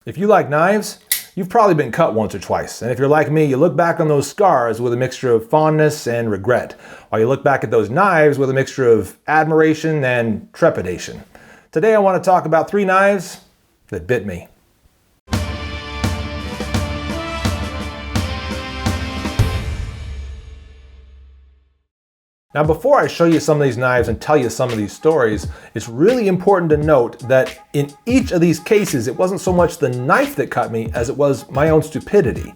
If you like knives, you've probably been cut once or twice. And if you're like me, you look back on those scars with a mixture of fondness and regret, while you look back at those knives with a mixture of admiration and trepidation. Today I want to talk about 3 knives that bit me. Now, before I show you some of these knives and tell you some of these stories, it's really important to note that in each of these cases, it wasn't so much the knife that cut me as it was my own stupidity.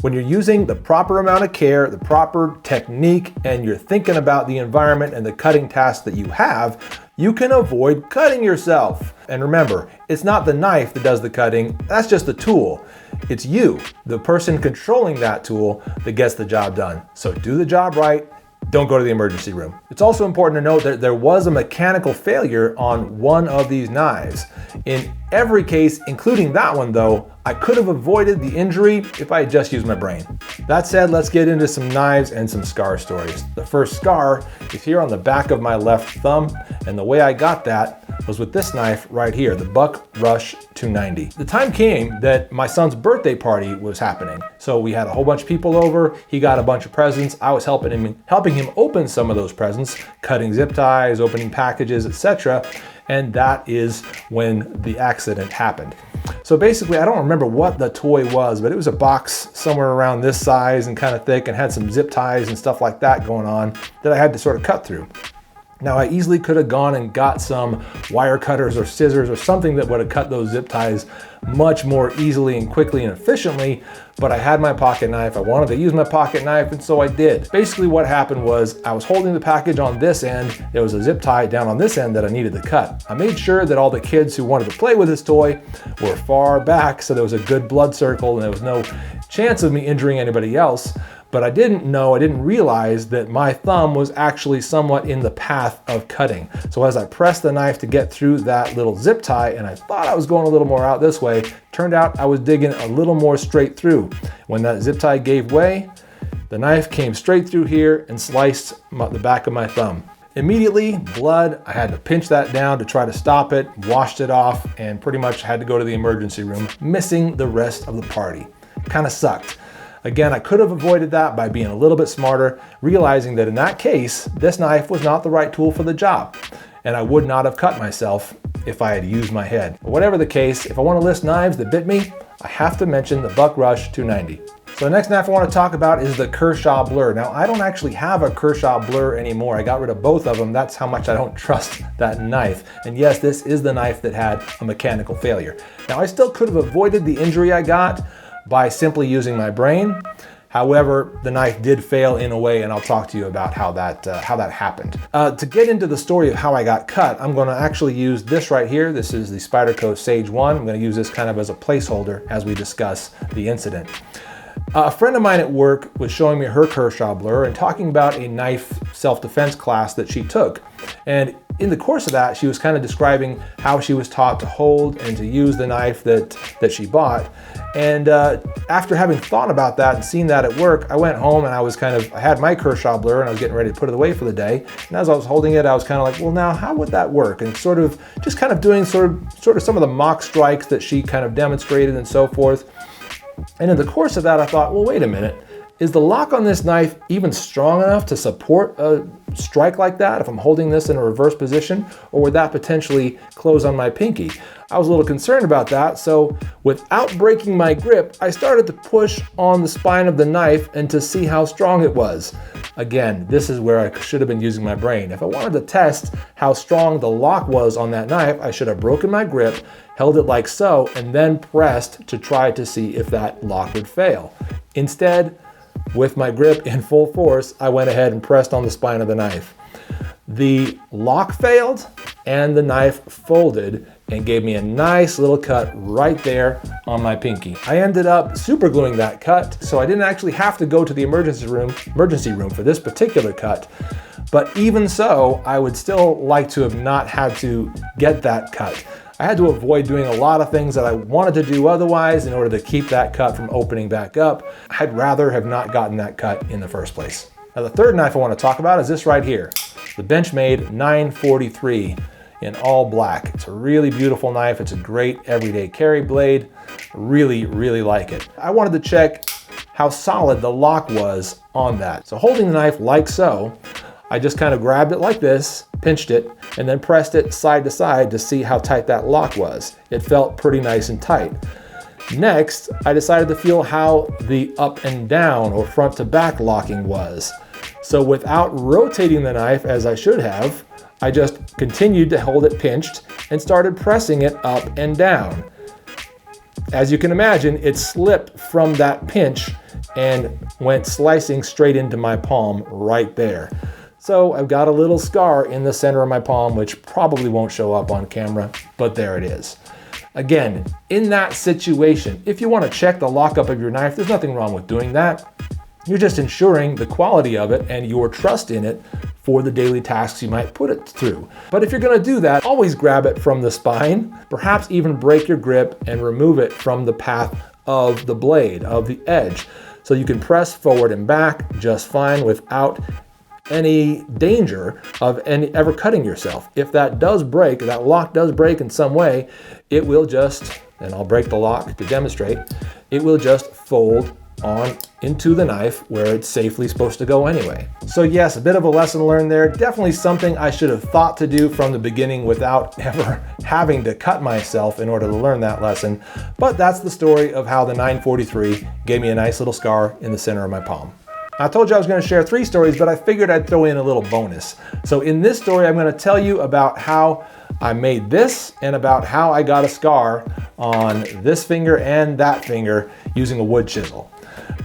When you're using the proper amount of care, the proper technique, and you're thinking about the environment and the cutting task that you have, you can avoid cutting yourself. And remember, it's not the knife that does the cutting, that's just the tool. It's you, the person controlling that tool, that gets the job done. So do the job right. Don't go to the emergency room. It's also important to note that there was a mechanical failure on one of these knives. In every case, including that one though, I could have avoided the injury if I had just used my brain. That said, let's get into some knives and some scar stories. The first scar is here on the back of my left thumb, and the way I got that was with this knife right here, the Buck Rush 290. The time came that my son's birthday party was happening. So we had a whole bunch of people over, he got a bunch of presents, I was helping him open some of those presents, cutting zip ties, opening packages, etc. And that is when the accident happened. So basically, I don't remember what the toy was, but it was a box somewhere around this size and kind of thick and had some zip ties and stuff like that going on that I had to sort of cut through. Now, I easily could have gone and got some wire cutters or scissors or something that would have cut those zip ties much more easily and quickly and efficiently, but I had my pocket knife. I wanted to use my pocket knife, and so I did. Basically, what happened was I was holding the package on this end. There was a zip tie down on this end that I needed to cut. I made sure that all the kids who wanted to play with this toy were far back, so there was a good blood circle and there was no chance of me injuring anybody else. But I didn't realize that my thumb was actually somewhat in the path of cutting. So as I pressed the knife to get through that little zip tie, and I thought I was going a little more out this way, turned out I was digging a little more straight through. When that zip tie gave way, the knife came straight through here and sliced the back of my thumb. Immediately, blood, I had to pinch that down to try to stop it, washed it off, and pretty much had to go to the emergency room, missing the rest of the party. Kind of sucked. Again, I could have avoided that by being a little bit smarter, realizing that in that case, this knife was not the right tool for the job, and I would not have cut myself if I had used my head. But whatever the case, if I want to list knives that bit me, I have to mention the Buck Rush 290. So the next knife I want to talk about is the Kershaw Blur. Now, I don't actually have a Kershaw Blur anymore. I got rid of both of them. That's how much I don't trust that knife. And yes, this is the knife that had a mechanical failure. Now, I still could have avoided the injury I got by simply using my brain. However, the knife did fail in a way, and I'll talk to you about how that happened. To get into the story of how I got cut, I'm going to actually use this right here. This is the Spyderco Sage 1. I'm going to use this kind of as a placeholder as we discuss the incident. A friend of mine at work was showing me her Kershaw Blur and talking about a knife self-defense class that she took. And in the course of that, she was kind of describing how she was taught to hold and to use the knife that she bought. And after having thought about that and seen that at work, I went home and I had my Kershaw Blur and I was getting ready to put it away for the day. And as I was holding it, I was kind of like, well, now how would that work? And sort of just kind of doing sort of some of the mock strikes that she kind of demonstrated and so forth. And in the course of that, I thought, well, wait a minute. Is the lock on this knife even strong enough to support a strike like that if I'm holding this in a reverse position, or would that potentially close on my pinky? I was a little concerned about that, so without breaking my grip, I started to push on the spine of the knife and to see how strong it was. Again, this is where I should have been using my brain. If I wanted to test how strong the lock was on that knife, I should have broken my grip, held it like so, and then pressed to try to see if that lock would fail. Instead, with my grip in full force, I went ahead and pressed on the spine of the knife. The lock failed and the knife folded and gave me a nice little cut right there on my pinky. I ended up super gluing that cut, so I didn't actually have to go to the emergency room for this particular cut. But even so, I would still like to have not had to get that cut. I had to avoid doing a lot of things that I wanted to do otherwise in order to keep that cut from opening back up. I'd rather have not gotten that cut in the first place. Now, the third knife I want to talk about is this right here, the Benchmade 943. in all black. It's a really beautiful knife. It's a great everyday carry blade. Really, really like it. I wanted to check how solid the lock was on that. So holding the knife like so, I just kind of grabbed it like this, pinched it, and then pressed it side to side to see how tight that lock was. It felt pretty nice and tight. Next, I decided to feel how the up and down or front to back locking was. So without rotating the knife as I should have, I just continued to hold it pinched and started pressing it up and down. As you can imagine, it slipped from that pinch and went slicing straight into my palm right there. So I've got a little scar in the center of my palm, which probably won't show up on camera, but there it is. Again, in that situation, if you want to check the lockup of your knife, there's nothing wrong with doing that. You're just ensuring the quality of it and your trust in it for the daily tasks you might put it through. But if you're going to do that, always grab it from the spine, perhaps even break your grip and remove it from the path of the blade, of the edge. So you can press forward and back just fine without any danger of ever cutting yourself. If that does break, that lock does break in some way, it will just, and I'll break the lock to demonstrate, it will just fold on into the knife where it's safely supposed to go anyway. So yes, a bit of a lesson learned there. Definitely something I should have thought to do from the beginning without ever having to cut myself in order to learn that lesson. But that's the story of how the 943 gave me a nice little scar in the center of my palm. I told you I was going to share 3 stories, but I figured I'd throw in a little bonus. So in this story, I'm going to tell you about how I made this and about how I got a scar on this finger and that finger using a wood chisel.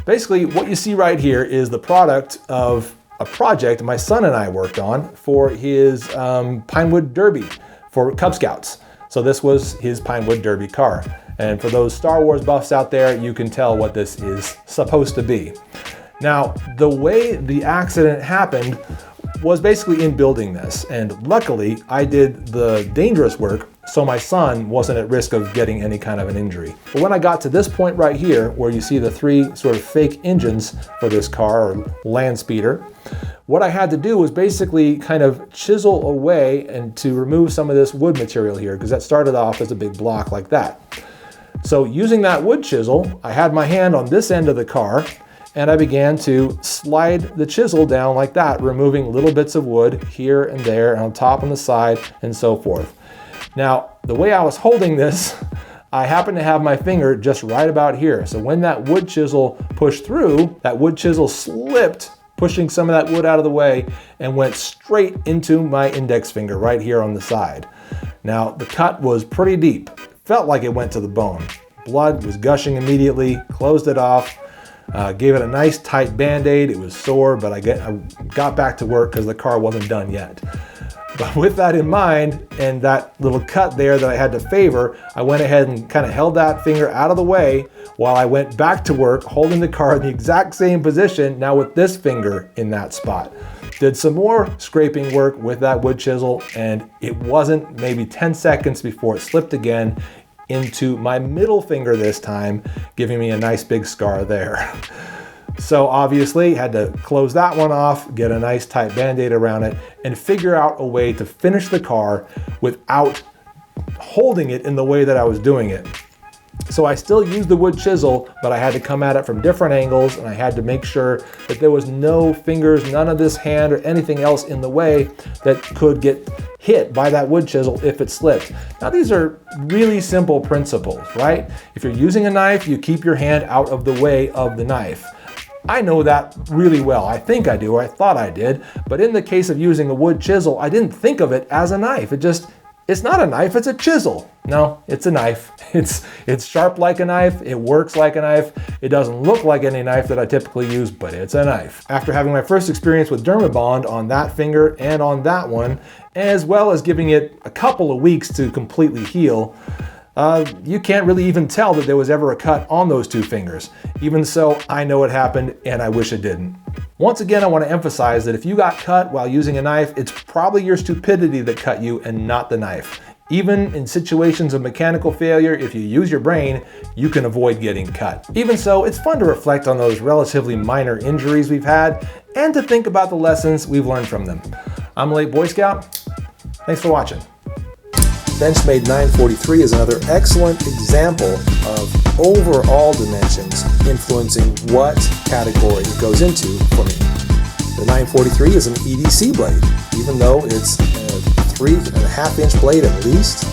Basically, what you see right here is the product of a project my son and I worked on for his Pinewood Derby for Cub Scouts. So this was his Pinewood Derby car. And for those Star Wars buffs out there, you can tell what this is supposed to be. Now, the way the accident happened was basically in building this, and luckily I did the dangerous work so my son wasn't at risk of getting any kind of an injury. But when I got to this point right here, where you see the 3 sort of fake engines for this car, or land speeder, what I had to do was basically kind of chisel away and to remove some of this wood material here, because that started off as a big block like that. So using that wood chisel, I had my hand on this end of the car, and I began to slide the chisel down like that, removing little bits of wood here and there, and on top and the side, and so forth. Now, the way I was holding this, I happened to have my finger just right about here. So when that wood chisel pushed through, that wood chisel slipped, pushing some of that wood out of the way, and went straight into my index finger right here on the side. Now, the cut was pretty deep. Felt like it went to the bone. Blood was gushing immediately, closed it off. Gave it a nice tight band-aid. It was sore, but I got back to work because the car wasn't done yet. But with that in mind, and that little cut there that I had to favor, I went ahead and kind of held that finger out of the way while I went back to work, holding the car in the exact same position, now with this finger in that spot. Did some more scraping work with that wood chisel, and it wasn't maybe 10 seconds before it slipped again into my middle finger this time, giving me a nice big scar there. So obviously had to close that one off, get a nice tight band-aid around it, and figure out a way to finish the car without holding it in the way that I was doing it. So I still used the wood chisel, but I had to come at it from different angles, and I had to make sure that there was no fingers, none of this hand or anything else in the way that could get hit by that wood chisel if it slipped. Now these are really simple principles, right? If you're using a knife, you keep your hand out of the way of the knife. I know that really well. I think I do, or I thought I did, but in the case of using a wood chisel, I didn't think of it as a knife. It's not a knife, it's a chisel. No, it's a knife. It's sharp like a knife, it works like a knife. It doesn't look like any knife that I typically use, but it's a knife. After having my first experience with Dermabond on that finger and on that one, as well as giving it a couple of weeks to completely heal, you can't really even tell that there was ever a cut on those 2 fingers. Even so, I know it happened and I wish it didn't. Once again, I want to emphasize that if you got cut while using a knife, it's probably your stupidity that cut you and not the knife. Even in situations of mechanical failure, if you use your brain, you can avoid getting cut. Even so, it's fun to reflect on those relatively minor injuries we've had and to think about the lessons we've learned from them. I'm Late Boy Scout. Thanks for watching. Benchmade 943 is another excellent example of overall dimensions influencing what category it goes into for me. The 943 is an EDC blade. Even though it's a 3.5-inch blade at least,